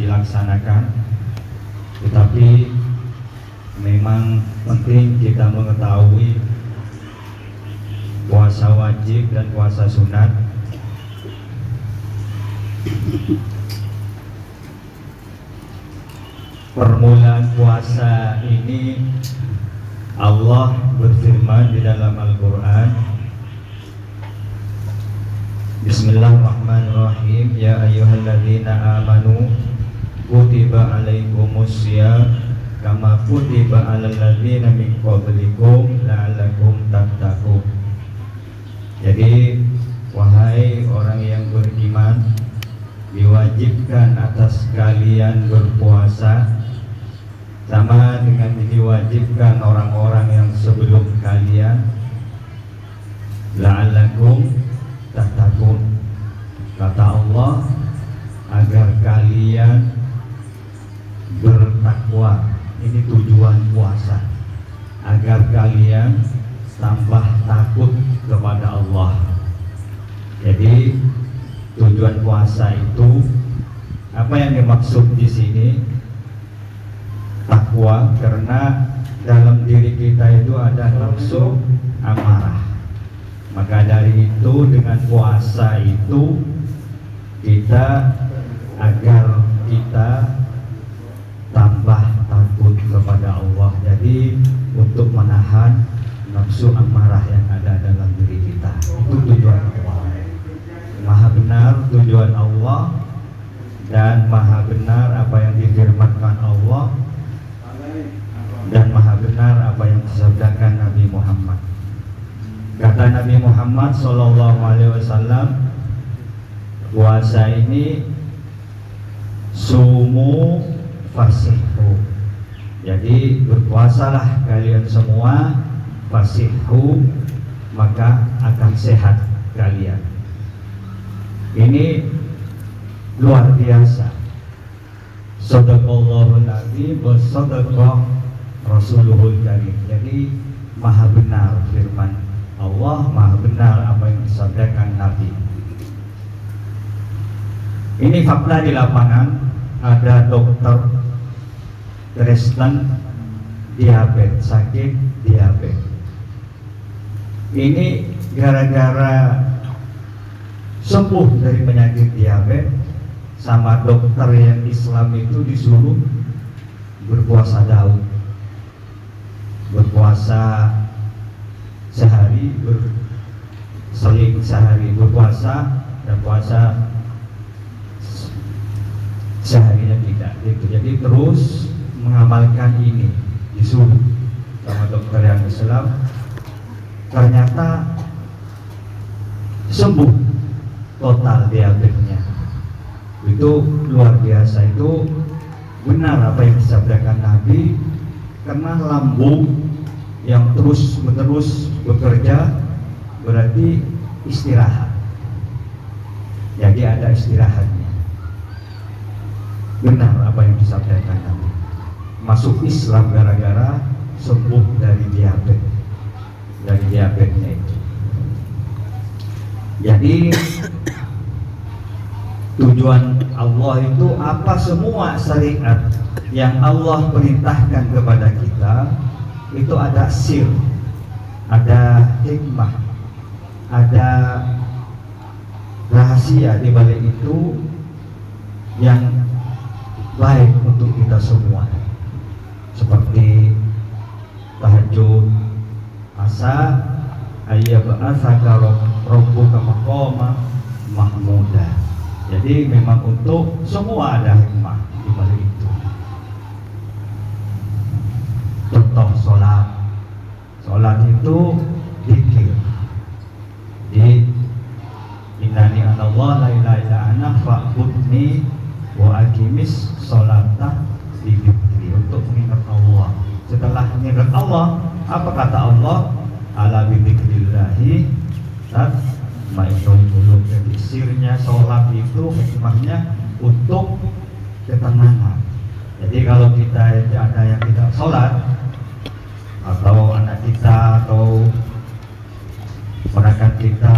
dilaksanakan, tetapi memang penting kita mengetahui puasa wajib dan puasa sunat. Permulaan puasa ini Allah berfirman di dalam Al-Quran, Bismillahirrahmanirrahim, Ya ayyuhalladzina amanu kutiba alaikumussyam kama kutiba alal ladzina min qablikum la'allakum tattaqun. Jadi wahai orang yang beriman, diwajibkan atas kalian berpuasa sama dengan diwajibkan orang-orang yang sebelum kalian, la'allakum tattaqun, kata Allah, agar kalian bertakwa. Ini tujuan puasa, agar kalian tambah takut kepada Allah. Jadi tujuan puasa itu apa yang dimaksud di sini? Takwa, karena dalam diri kita itu ada nafsu amarah. Maka dari itu dengan puasa itu kita agar kita tambah takut kepada Allah. Jadi untuk menahan nafsu amarah yang ada dalam diri kita. Itu tujuan Allah. Maha benar tujuan Allah dan maha benar apa yang difirmankan Allah dan maha benar apa yang disabdakan Nabi Muhammad. Kata Nabi Muhammad SAW, puasa ini sumu fasihu. Jadi berpuasalah kalian semua, fasihu, maka akan sehat kalian. Ini luar biasa. Shadaqallahul azim wa shadaqa rasuluhul karim. Jadi maha benar firman Allah, maha benar apa yang disampaikan Nabi. Ini fakta di lapangan. Ada dokter Kristen diabetes, sakit diabetes. Ini gara-gara sembuh dari penyakit diabetes, sama dokter yang Islam itu disuruh berpuasa Daud, berpuasa sehari, berseling sehari, berpuasa dan puasa seharinya tidak gitu. Jadi terus mengamalkan ini, disuruh sama dokter yang Islam. Ternyata sembuh total diabetesnya. Itu luar biasa. Itu benar apa yang disabdakan Nabi, karena lambung yang terus menerus bekerja berarti istirahat. Jadi ada istirahatnya. Benar apa yang disampaikan Nabi. Masuk Islam gara-gara sembuh dari diabetes, dari diabetesnya itu. Jadi tujuan Allah itu apa, semua syariat yang Allah perintahkan kepada kita itu ada sir, ada hikmah, ada rahasia di balik itu yang baik untuk kita semua. Seperti tahajud, asa ayyab'atsaka rabbuka maqama mahmuda. Jadi memang untuk semua ada hikmah di balik itu. Contoh sholat. Sholat itu zikir. Di innani anallah la ilaha illa ana fa'budni wa aqimis sholata li dzikri, untuk mengingat Allah. Setelah mengingat Allah, apa kata Allah? Ala bi dzikrillahi tatma'innul qulub. Jadi sirnya sholat itu hikmahnya untuk ketenangan. Jadi kalau kita ada yang tidak sholat, atau anak kita atau ponakan kita,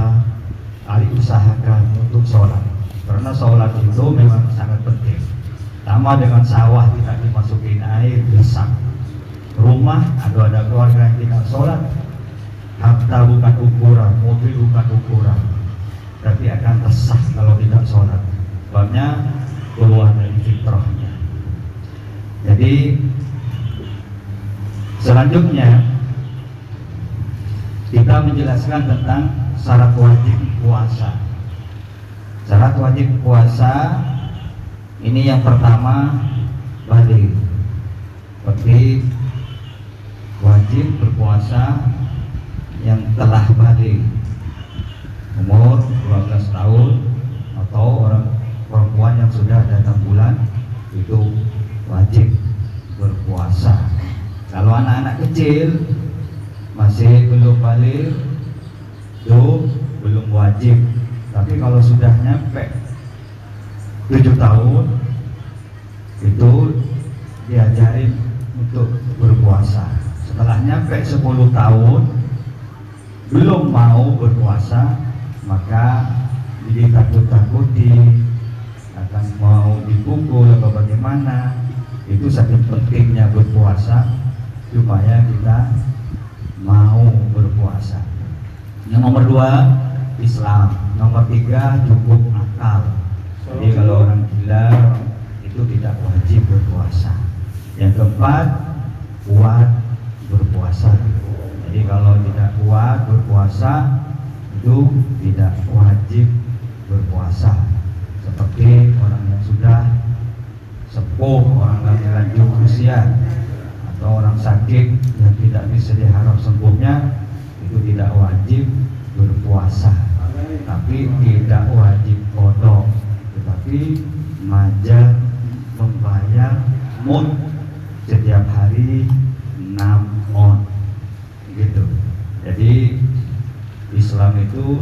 usahakan untuk sholat, karena sholat itu memang sangat penting. Sama dengan sawah tidak dimasukin air, rusak. Rumah ada keluarga yang tidak sholat, harta bukan ukuran, mobil bukan ukuran, tapi akan resah kalau tidak sholat. Sebabnya keluar dari fitrahnya. Jadi selanjutnya kita menjelaskan tentang syarat wajib puasa. Syarat wajib puasa ini yang pertama balik. Seperti wajib berpuasa yang telah balik umur 12 tahun atau orang perempuan yang sudah ada 6 bulan itu wajib berpuasa. Kalau anak-anak kecil masih belum balik itu belum wajib. Tapi kalau sudah nyampe 7 tahun itu diajarin untuk berpuasa. Setelah nyampe 10 tahun belum mau berpuasa, maka ditakut-takuti akan mau dipukul atau bagaimana. Itu saking pentingnya berpuasa supaya kita mau berpuasa. Yang nomor 2 Islam, nomor 3 cukup akal. Jadi kalau orang gila itu tidak wajib berpuasa. Yang keempat kuat berpuasa. Jadi kalau tidak kuat berpuasa itu tidak wajib berpuasa. Seperti orang yang sudah sepuh, orang yang lanjut usia, atau orang sakit yang tidak bisa diharap sembuhnya, itu tidak wajib berpuasa. Tapi tidak wajib qadha, tetapi majal membayar mud setiap hari 6 on gitu. Jadi Islam itu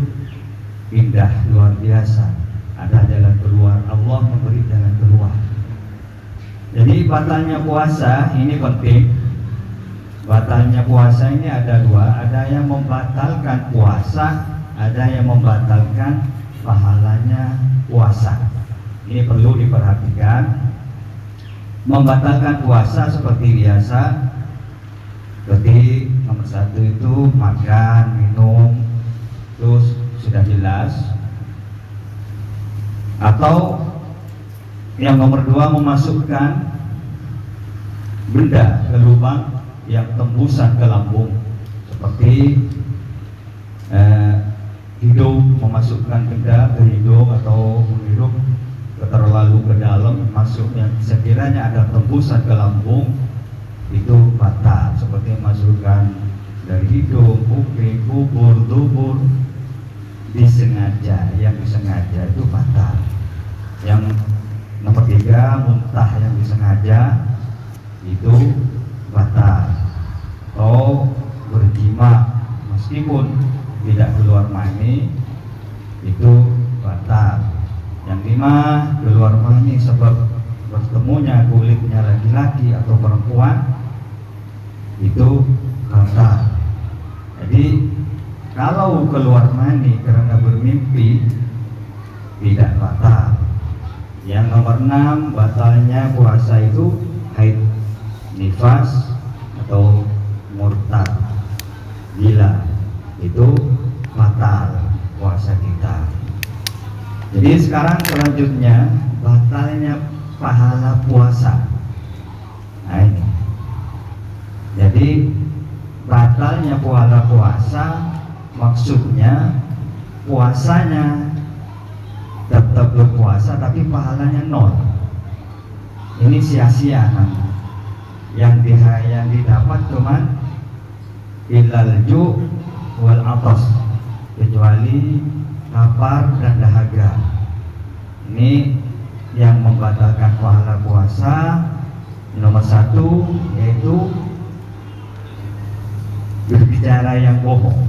indah luar biasa. Ada jalan keluar, Allah memberi jalan keluar. Jadi batalnya puasa ini penting. Batalnya puasa ini ada 2. Ada yang membatalkan puasa, ada yang membatalkan pahalanya puasa. Ini perlu diperhatikan. Membatalkan puasa seperti biasa, seperti nomor 1 itu makan, minum, terus sudah jelas. Atau yang nomor 2 memasukkan benda ke lubang yang tembusan ke lambung, seperti hidung, memasukkan benda ke hidung atau menghirup terlalu ke dalam, masuknya sekiranya ada tembusan ke lambung itu batal. Seperti masukkan dari hidung, kuping, kubur, dubur disengaja, yang disengaja itu batal. Yang nomor 3 muntah yang disengaja itu batal. Atau berjima meskipun tidak keluar mani itu batal. Yang 5 keluar mani sebab bertemunya kulitnya laki-laki atau perempuan itu batal. Jadi kalau keluar mani karena bermimpi tidak batal. Yang nomor 6 batalnya puasa itu haid, nifas atau murtad, gila, itu batal puasa kita. Jadi sekarang selanjutnya batalnya pahala puasa. Nah ini. Jadi batalnya pahala puasa maksudnya puasanya tetap berpuasa tapi pahalanya 0. Ini sia-sia namanya. Yang didapat cuman ilal ju' wal atas, kecuali lapar dan dahaga. Ini yang membatalkan pahala puasa. Nomor 1 yaitu berbicara yang bohong,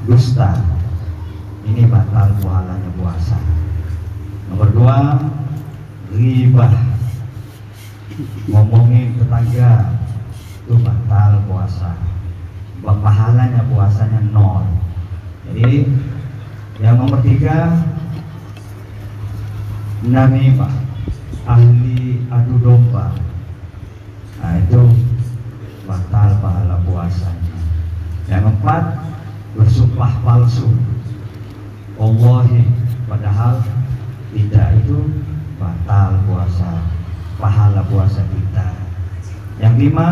dusta. Ini batal pahalanya puasa. Nomor 2 ghibah, ngomongin tetangga, itu batal puasa. Pahalanya puasanya 0. Jadi yang nomor 3 namimah, ahli adu domba, nah itu batal pahala puasanya. Yang keempat, bersumpah palsu, Allahi, padahal tidak, itu batal puasa, pahala puasa kita. Yang lima,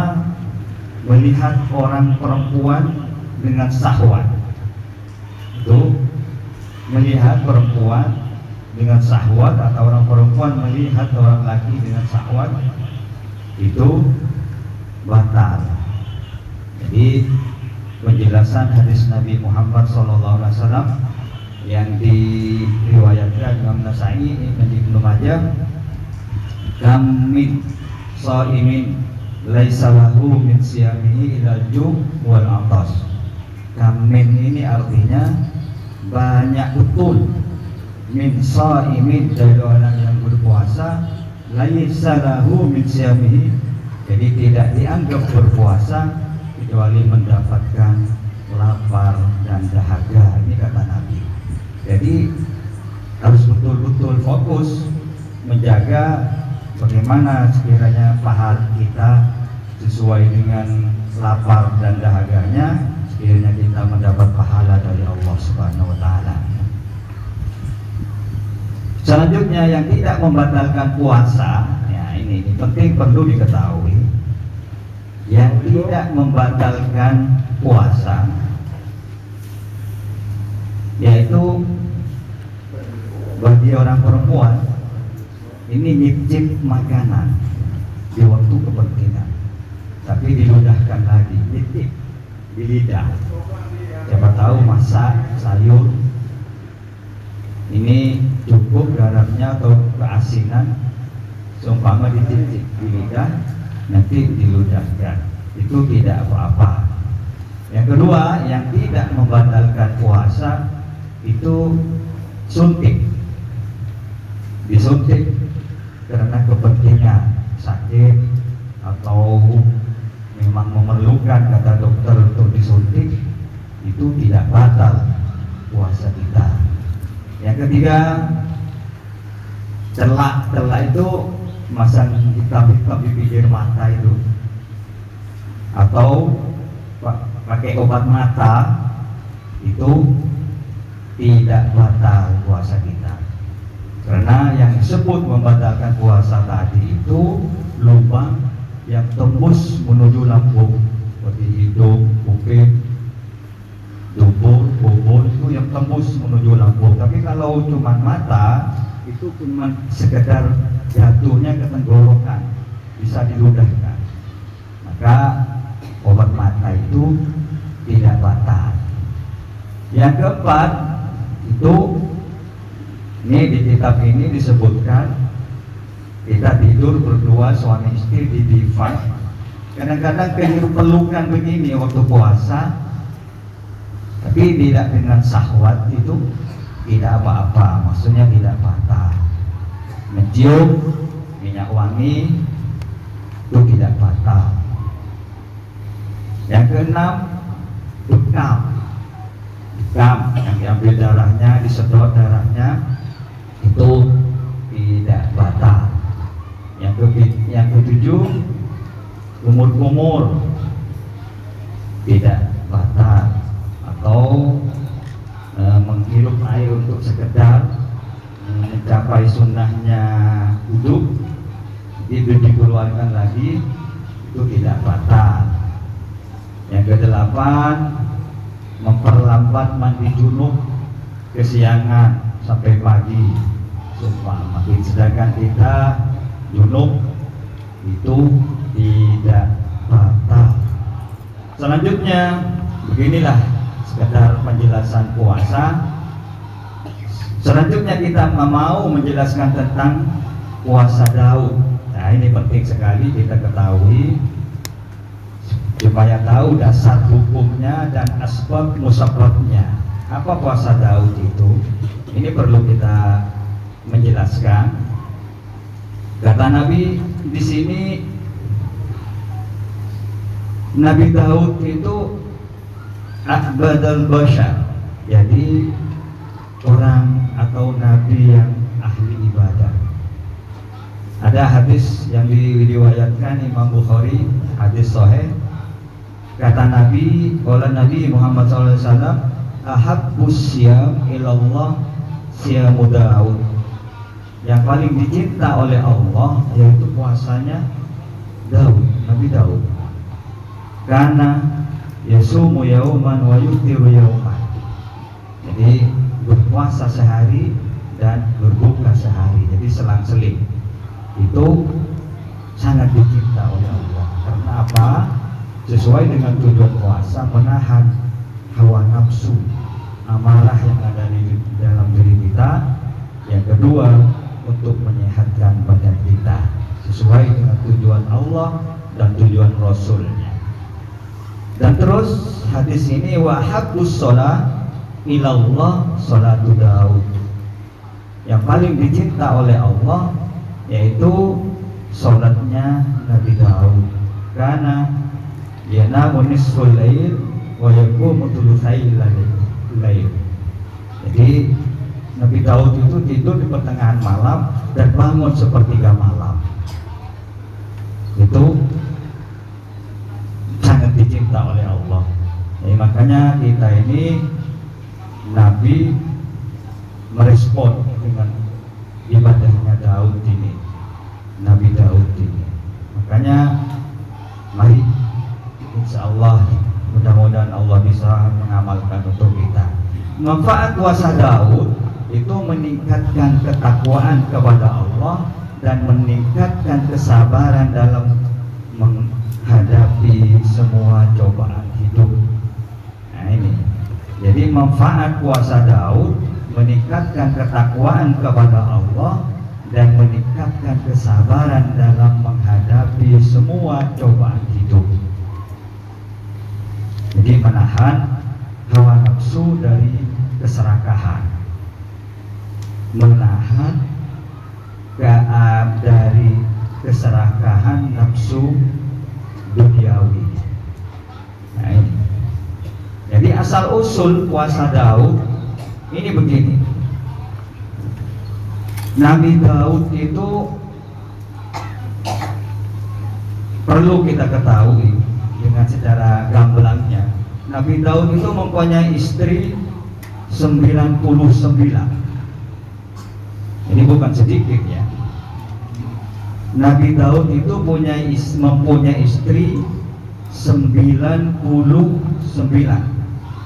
melihat orang perempuan dengan syahwat. Itu melihat perempuan dengan syahwat, atau orang perempuan melihat orang laki dengan syahwat, itu batal. Jadi penjelasan hadis Nabi Muhammad SAW yang diriwayatkan Imam Nasai dan Ibnu Majah, kam min shaimin laisa lahu min siyamihi ilal ju' wal atas. Kam min ini artinya banyak betul, min shaimin, dari orang yang berpuasa, laisa lahu min siyamihi, jadi tidak dianggap berpuasa kecuali mendapatkan lapar dan dahaga. Ini kata Nabi. Jadi harus betul-betul fokus menjaga bagaimana sekiranya pahala kita sesuai dengan lapar dan dahaganya, sekiranya kita mendapat pahala dari Allah Subhanahu wa taala. Selanjutnya yang tidak membatalkan puasa, ya ini penting, perlu diketahui. Yang tidak membatalkan puasa yaitu bagi orang perempuan ini nyicip makanan di waktu kepentingan, tapi diludahkan lagi, nyicip di lidah. Siapa tahu masak sayur ini cukup garamnya atau keasinan, seumpama dicicip di lidah, nanti diludahkan, itu tidak apa-apa. Yang kedua, yang tidak membatalkan puasa itu suntik, disuntik karena kepentingan sakit atau memang memerlukan, kata dokter, untuk disuntik, itu tidak batal puasa kita. Yang ketiga, celak itu masang hitam-hitam di pinggir mata itu, atau pakai obat mata, itu tidak batal puasa kita. Karena yang disebut membatalkan puasa tadi itu lubang yang tembus menuju lambung, seperti hidung, kuping, dubur, bobol, itu yang tembus menuju lambung. Tapi kalau cuma mata, itu cuma sekedar jatuhnya ke tenggorokan, bisa diludahkan. Maka obat mata itu tidak batal. Yang keempat itu, ini di kitab ini disebutkan, kita tidur berdua suami istri di divan, kadang-kadang pengen pelukan begini waktu puasa, tapi tidak dengan syahwat, itu tidak apa-apa, maksudnya tidak batal. Mencium minyak wangi itu tidak batal. Yang keenam, bekam yang diambil darahnya, disedot darahnya, itu tidak batal. Yang ketujuh, kumur-kumur tidak batal, atau menghirup air untuk sekedar mencapai sunnahnya wudhu, itu dikeluarkan lagi, itu tidak batal. Yang kedelapan, memperlambat mandi junub kesiangan sampai pagi, sedangkan kita junub itu tidak batal. Selanjutnya, beginilah sekedar penjelasan puasa. Selanjutnya kita mau menjelaskan tentang puasa Daud. Nah, ini penting sekali kita ketahui supaya tahu dasar hukumnya dan asbab musababnya. Apa puasa Daud itu? Ini perlu kita menjelaskan. Kata Nabi di sini, Nabi Daud itu Abdul Bashar, jadi orang atau nabi yang ahli ibadah. Ada hadis yang diriwayatkan Imam Bukhari, hadis sahih. Kata Nabi, qala Nabi Muhammad SAW, ahabbus siyam ilallah siyamu Daud. Yang paling dicinta oleh Allah yaitu puasanya Daud, Nabi Daud. Karena yasumu yauman wa yuftiru yauman. Jadi berpuasa sehari dan berbuka sehari, jadi selang-seling. Itu sangat dicinta oleh Allah. Karena apa? Sesuai dengan tujuan puasa, menahan hawa nafsu, amarah yang ada di dalam diri kita. Yang kedua, untuk menyehatkan badan kita sesuai dengan tujuan Allah dan tujuan Rasulnya. Dan terus hadis ini, wa habbus shalah ilallah sholatu Daud. Yang paling dicinta oleh Allah yaitu sholatnya Nabi Daud. Karena yanamu nisful lail wa yaqumu thulutsail lail. Jadi Nabi Daud itu tidur di pertengahan malam dan bangun sepertiga malam. Itu sangat dicinta oleh Allah. Jadi makanya kita ini Nabi merespon dengan ibadahnya Daud ini, Nabi Daud ini. Makanya mari insya Allah mudah-mudahan Allah bisa mengamalkan untuk kita. Manfaat puasa Daud itu meningkatkan ketakwaan kepada Allah dan meningkatkan kesabaran dalam menghadapi semua cobaan hidup. Nah ini, jadi manfaat puasa Daud meningkatkan ketakwaan kepada Allah dan meningkatkan kesabaran dalam menghadapi semua cobaan hidup. Jadi menahan hawa nafsu dari keserakahan, menahan dari keserakahan nafsu duniawi. Nah ini. Jadi asal usul puasa Daud ini begini. Nabi Daud itu perlu kita ketahui dengan secara gamblangnya. Nabi Daud itu mempunyai istri 99. Ini bukan sedikit ya. Nabi Daud itu mempunyai istri 99.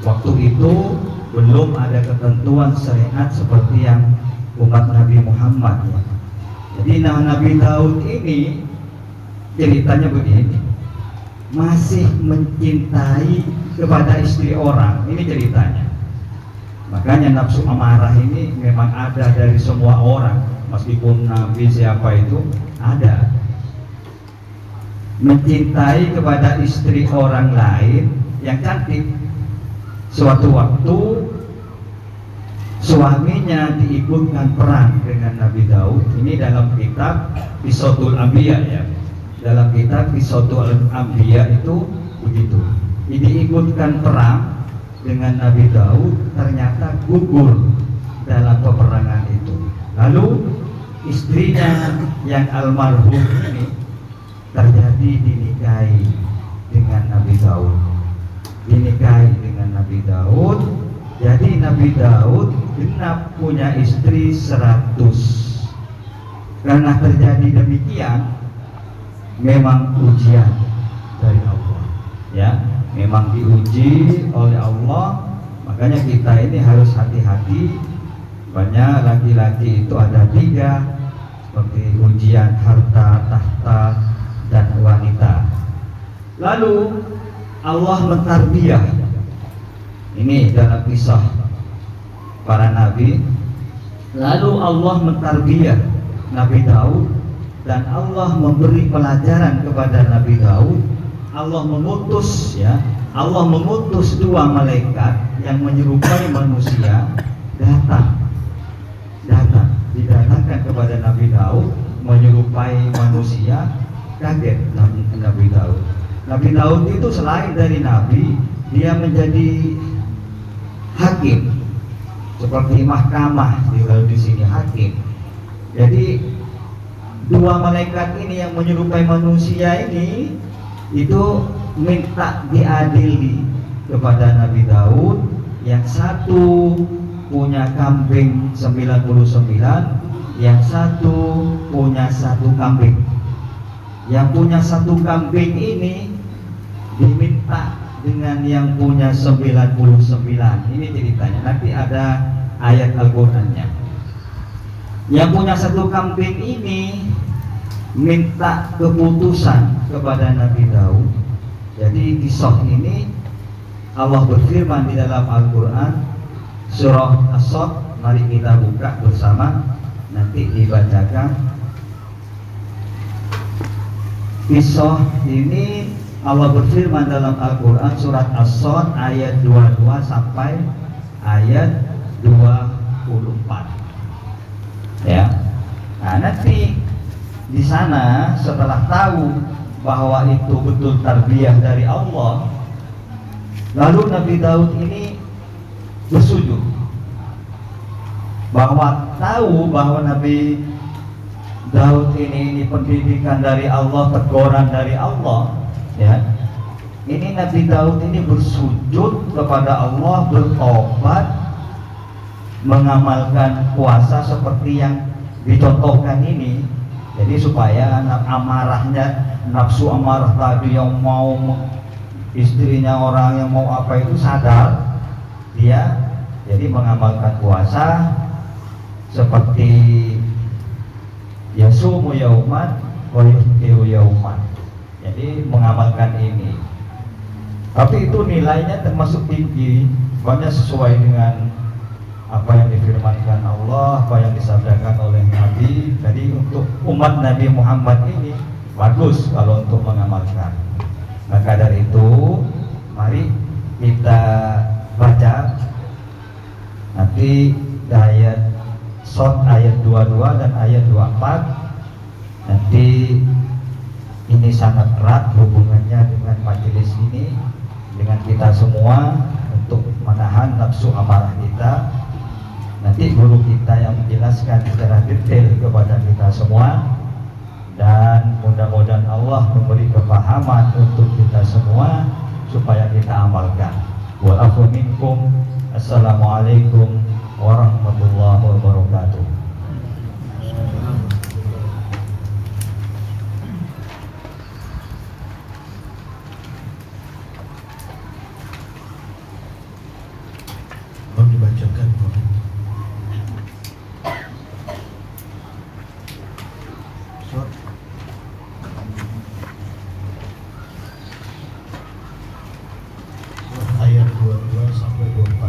Waktu itu belum ada ketentuan syariat seperti yang umat Nabi Muhammad ya. Jadi Nabi Daud ini ceritanya begini, masih mencintai kepada istri orang. Ini ceritanya. Makanya nafsu amarah ini memang ada dari semua orang, meskipun Nabi siapa itu ada. Mencintai kepada istri orang lain yang cantik. Suatu waktu suaminya diikutkan perang dengan Nabi Daud. Ini dalam kitab Qissatul Anbiya ya. Dalam kitab Qissatul Anbiya itu begitu. Ini ikutkan perang dengan Nabi Daud, ternyata gugur dalam peperangan itu. Lalu istrinya yang almarhum ini terjadi dinikahi dengan Nabi Daud. Dinikahi dengan Nabi Daud. Jadi Nabi Daud genap punya istri 100. Karena terjadi demikian, memang ujian dari Allah ya, memang diuji oleh Allah. Makanya kita ini harus hati-hati. Banyak laki-laki itu ada 3, seperti ujian harta, tahta, dan wanita. Lalu Allah mentarbiyah. Ini dalam kisah para nabi. Lalu Allah mentarbiyah Nabi Daud, dan Allah memberi pelajaran kepada Nabi Daud. Allah mengutus ya, Allah mengutus 2 malaikat yang menyerupai manusia didatangkan kepada Nabi Daud menyerupai manusia. Kaget Nabi Daud. Nabi Daud itu selain dari nabi, dia menjadi hakim, seperti mahkamah di sini hakim. Jadi dua malaikat ini yang menyerupai manusia ini itu minta diadili kepada Nabi Daud. Yang satu punya kambing 99, yang satu punya satu kambing. Yang punya satu kambing ini diminta dengan yang punya 99. Ini ceritanya, nanti ada ayat Al-Qur'annya. Yang punya satu kambing ini minta keputusan kepada Nabi Daud. Jadi kisah ini Allah berfirman di dalam Al-Qur'an surah As-Sadd. Mari kita buka bersama, nanti dibacakan. Kisah ini Allah berfirman dalam Al-Quran surat As-Sadd ayat 22 sampai ayat 24. Ya. Nah, nanti di sana setelah tahu bahwa itu betul tarbiyah dari Allah, lalu Nabi Daud ini bersujud. Bahwa tahu bahwa Nabi Daud ini pendidikan dari Allah, teguran dari Allah, ya. Ini Nabi Daud ini bersujud kepada Allah, bertobat, mengamalkan puasa seperti yang dicontohkan ini. Jadi supaya amarahnya, nafsu amarah tadi yang mau istrinya orang yang mau apa itu sadar, dia jadi mengamalkan puasa seperti yasumu yauman wa yuftiru yauman. Jadi mengamalkan ini. Tapi itu nilainya termasuk tinggi, banyak sesuai dengan apa yang difirmankan Allah, apa yang disabdakan oleh Nabi. Jadi untuk umat Nabi Muhammad ini bagus kalau untuk mengamalkan. Maka dari itu mari kita baca nanti ayat Sadd ayat 22 dan ayat 24. Nanti ini sangat erat hubungannya dengan majelis ini, dengan kita semua untuk menahan nafsu amarah kita. Nanti guru kita yang menjelaskan secara detail kepada kita semua, dan mudah-mudahan Allah memberi kepahaman untuk kita semua supaya kita amalkan. Wa'afu minkum. Assalamualaikum warahmatullahi wabarakatuh. Mohon dibacakan. Ayat 22 sampai 24.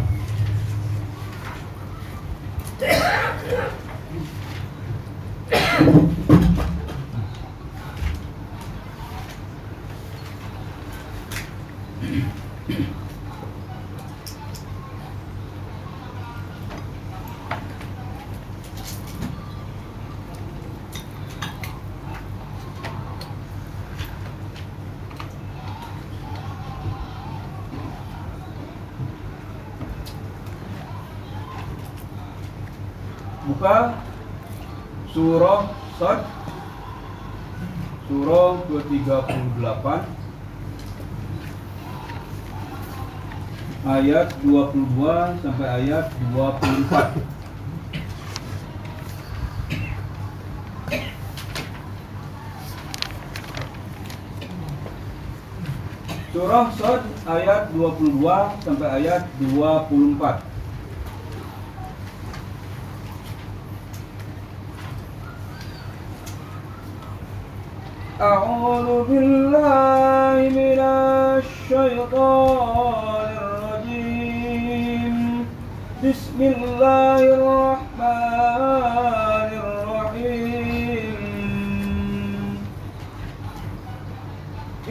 Buka surah Sadd, surah ke-38 ayat 22 sampai ayat 24. Surah Sadd ayat 22 sampai ayat 24. أعوذ بالله من الشيطان الرجيم. بسم الله الرحمن الرحيم.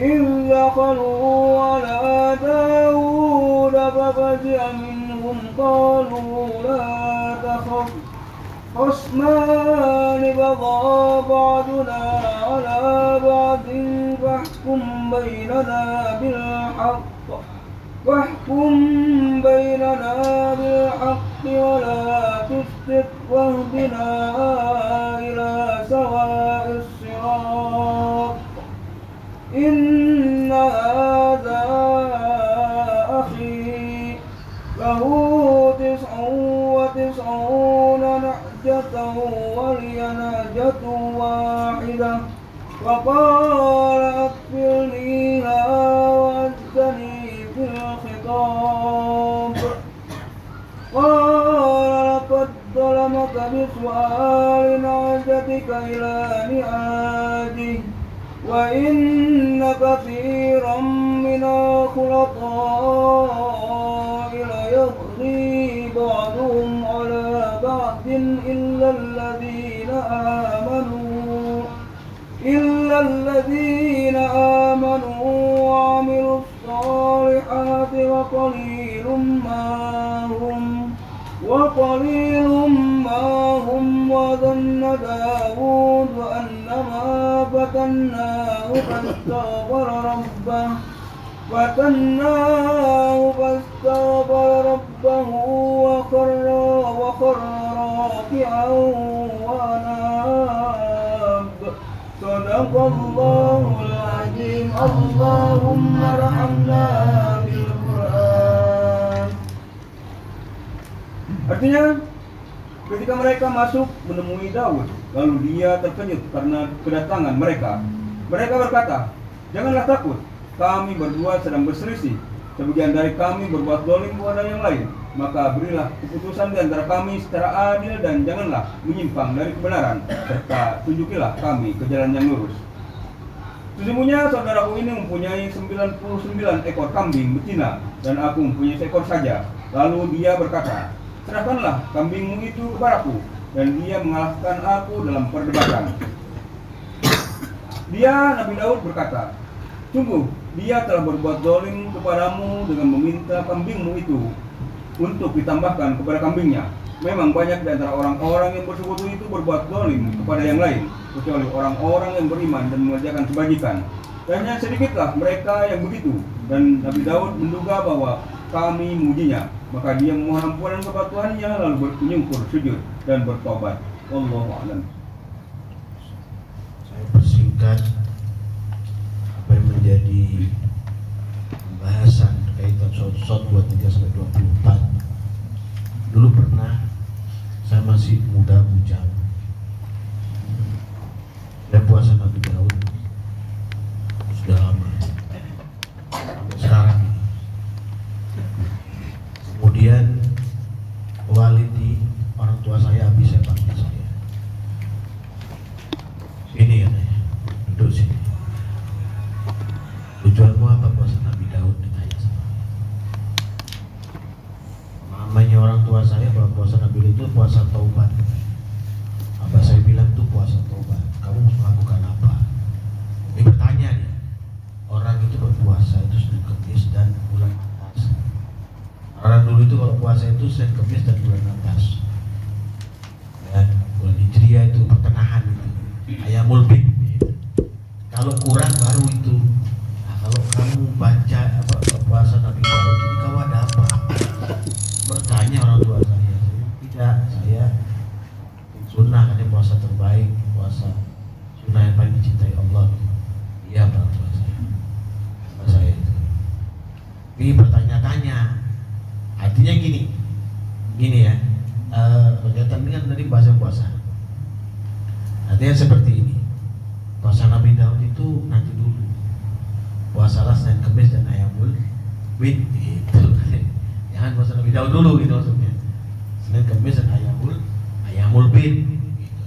إذ دخلوا على داود ففزع منهم قالوا لا تخف خصمان بغى بعضنا على بعض فاحكم بيننا بالحق ولا تشرك واهدنا إلى سواء فقال أكفلنيها وعزني في الخطاب قال لقد ظلمك بسؤال نعجتك إلى نعاجه وإن كثيرا من الخلطاء ليبغي بعضهم على بعض إلا الذين آمنوا وعملوا الصالحات وقليل ما هم وظن داود أنما فتناه فاستغفر ربه وخر راكعا وأناب صدق الله العظيم اللهم ارحمنا بالقرآن. Artinya ketika mereka masuk menemui Daud, lalu dia terkejut karena kedatangan mereka. Mereka berkata, janganlah takut, kami berdua sedang berselisih. Sebagian dari kami berbuat zalim kepada yang lain. Maka berilah keputusan di antara kami secara adil dan janganlah menyimpang dari kebenaran, serta tunjukilah kami ke jalan yang lurus. Sesungguhnya saudaraku ini mempunyai 99 ekor kambing betina dan aku mempunyai seekor saja. Lalu dia berkata, serahkanlah kambingmu itu kepadaku, dan dia mengalahkan aku dalam perdebatan. Nabi Daud berkata, sungguh dia telah berbuat zalim kepadamu dengan meminta kambingmu itu untuk ditambahkan kepada kambingnya. Memang banyak di antara orang-orang yang bersekutu itu berbuat zalim kepada yang lain, kecuali orang-orang yang beriman dan mengerjakan kebajikan. Dan hanya sedikitlah mereka yang begitu. Dan Nabi Daud menduga bahwa kami memujinya. Maka dia memohon ampunan kepada Tuhannya, lalu menyungkur sujud dan bertobat. Wallahu a'lam. Saya persingkat apa yang menjadi pembahasan kaitan Sot 23-24. Dulu pernah saya masih muda bujang, dan puasa Nabi Daud sudah lama sekarang ini. Kemudian walidi, orang tua saya, habis saya panggil saya, sini katanya, duduk sini. Tujuanmu apa puasa Nabi Daud? Ditanya sama namanya orang tua saya bahwa puasa Nabi Daud itu puasa taubat. Apa saya bilang itu puasa taubat. Kamu harus melakukan apa? Dia bertanya nih, orang itu berpuasa itu Senin Kemis dan bulan atas. Orang dulu itu kalau puasa itu Senin Kemis dan bulan atas. Ya, bulan Hijriah itu pertengahan itu, Ayamul Bid. Kalau kurang baru itu. Kalau kamu baca puasa Nabi Daud ini, kamu ada apa? Bertanya orang tua saya. Tidak, saya sunnah, katanya puasa terbaik, puasa sunnah yang paling dicintai Allah. Iya, orang tua saya. Apa saya itu? Ini bertanya-tanya. Artinya gini ya. Berkaitan dengan tadi bahasa puasa. Artinya seperti ini. Puasa Nabi Daud itu nanti dulu. Puasalah Senin Kemis dan Ayamul Bid itu. Jangan puasa Nabi Daud dulu gitu maksudnya. Senin Kemis dan Ayamul Bid gitu.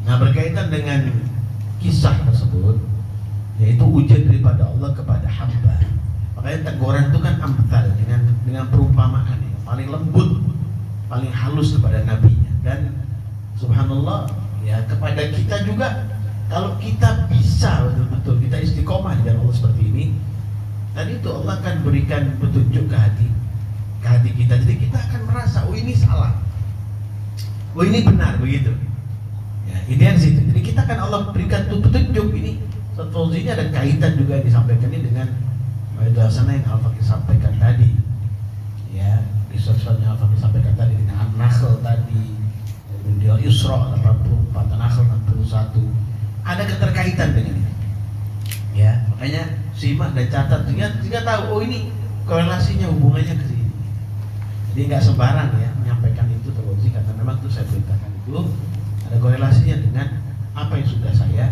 Nah, berkaitan dengan kisah tersebut, yaitu ujian daripada Allah kepada hamba. Makanya teguran itu kan amthal, dengan perumpamaan yang paling lembut, paling halus kepada nabinya. Dan subhanallah ya, kepada kita juga, kalau kita bisa betul-betul kita istiqomah dengan Allah seperti ini, tadi itu Allah akan berikan petunjuk ke hati kita. Jadi kita akan merasa, oh ini salah, oh ini benar, begitu. Ya, ideal situ. Jadi kita akan Allah berikan petunjuk ini. Setelah ini ada kaitan juga yang disampaikan ini dengan bahasana yang Al-Faqih sampaikan tadi. Ya, riset-risetnya Al-Faqih sampaikan tadi dengan An-Nahl tadi, kemudian Isra 84, An-Nahl 61. Ada keterkaitan dengan ini. Ya, makanya simak dan catat sehingga tahu, oh ini korelasinya, hubungannya ke sini. Jadi nggak sembarang ya menyampaikan itu terus, karena memang itu saya perintahkan itu ada korelasinya dengan apa yang sudah saya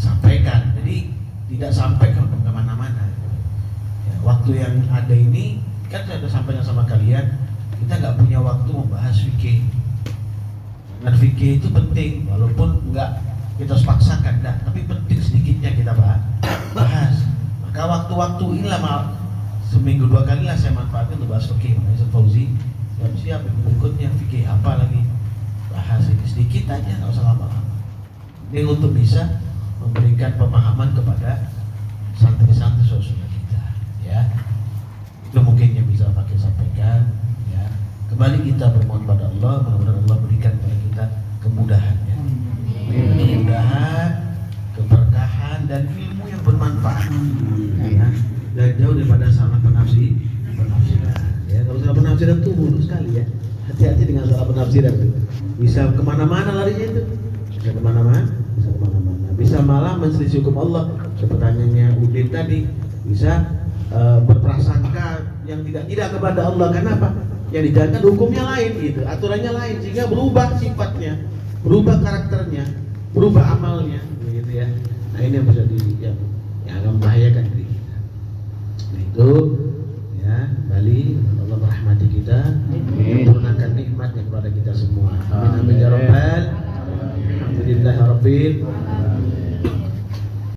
sampaikan. Jadi tidak sampai ke mana-mana. Ya, waktu yang ada ini kan saya sudah sampaikan sama kalian, kita nggak punya waktu membahas fikih. Dan fikih itu penting, walaupun nggak kita harus paksakan, tapi penting sedikitnya kita bahas. Maka waktu-waktu inilah seminggu 2 kali lah saya manfaatkan untuk bahas fikih. Makanya Ustaz Fauzi siap berikutnya fikih apa lagi, bahas ini sedikit aja, nggak usah lama-lama. Ini untuk bisa memberikan pemahaman kepada santri-santri saudara kita, ya. Itu mungkin yang bisa pakai sampaikan, ya. Kembali kita bermohon pada Allah, mudah-mudahan Allah berikan kepada kita kemudahan, ya. Kemudahan, keberkahan dan ilmu yang bermanfaat, ya. Dan jauh daripada salah penafsiran, ya. Kalau salah penafsiran tuh buruk sekali, ya. Hati-hati dengan salah penafsiran itu. Bisa kemana-mana larinya itu, bisa kemana-mana. Bisa malah menselisih hukum Allah. Pertanyaannya Udin tadi, bisa berprasangka yang tidak kepada Allah. Kenapa? Yang dijalankan hukumnya lain gitu, aturannya lain, sehingga berubah sifatnya, berubah karakternya, berubah amalnya, gitu ya. Nah ini yang bisa yang akan membahayakan diri kita. Nah itu ya, kembali Allah merahmati kita, menyempurnakan nikmatnya kepada kita semua. Amin amin ya rabbal. Alhamdulillahirabbil